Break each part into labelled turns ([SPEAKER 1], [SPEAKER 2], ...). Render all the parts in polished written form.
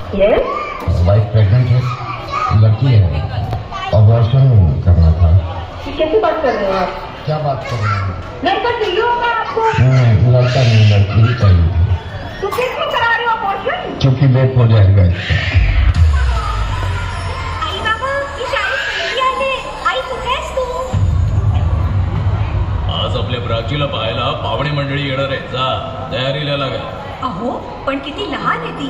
[SPEAKER 1] Yes
[SPEAKER 2] wife pregnant है, लड़की है, अबॉर्शन करना था।
[SPEAKER 1] कैसे बात कर रहे हो आप?
[SPEAKER 2] क्या बात कर रहे हैं?
[SPEAKER 1] लड़का चाहिए होगा आपको?
[SPEAKER 2] लड़का नहीं, लड़की ही चाहिए थी।
[SPEAKER 1] तो फिर क्यों करा रहे हो अबॉर्शन?
[SPEAKER 2] क्योंकि लेट हो जाएगा इसका।
[SPEAKER 1] आई बाबा, ही शाळेत मुलगी आली. आई कुठे आहेस तू?
[SPEAKER 3] आज आपल्या प्राचीला पाहायला पाहुणे मंडळी येणार आहे. जा तयारीला लागा.
[SPEAKER 1] अहो पण किती लहान आहे ती.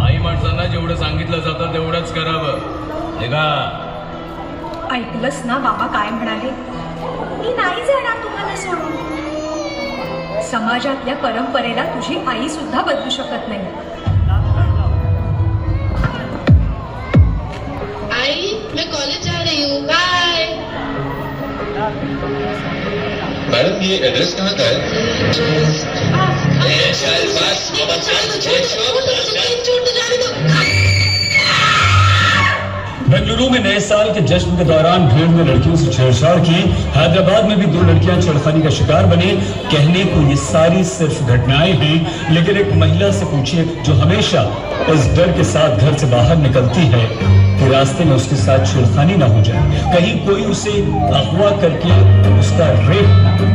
[SPEAKER 3] आई माणसांना जेवढं सांगितलं जातं तेवढंच करावं. निघा.
[SPEAKER 1] ऐकलंस ना बाबा काय म्हणाले? मी नाही जाणार तुम्हाला सोडून. समाजातल्या परंपरेला तुझी आई सुद्धा बदलू शकत नाही.
[SPEAKER 4] आई मैं कॉलेज जा रही हूँ. बाय.
[SPEAKER 5] मैडम ये एड्रेस कहाँ का है?
[SPEAKER 6] बेंगलुरु में नए साल के जश्न के दौरान भीड़ में लड़कियों से छेड़छाड़ की. हैदराबाद में भी 2 लड़कियां छेड़खानी का शिकार बनी. कहने को ये सारी सिर्फ घटनाएं हैं, लेकिन एक महिला से पूछिए जो हमेशा इस डर के साथ घर से बाहर निकलती है कि रास्ते में उसके साथ छेड़खानी ना हो जाए, कहीं कोई उसे अगवा करके उसका रेप ना हो.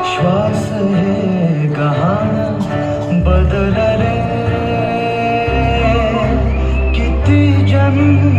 [SPEAKER 7] श्वास है गहाण बदलले किती जन्म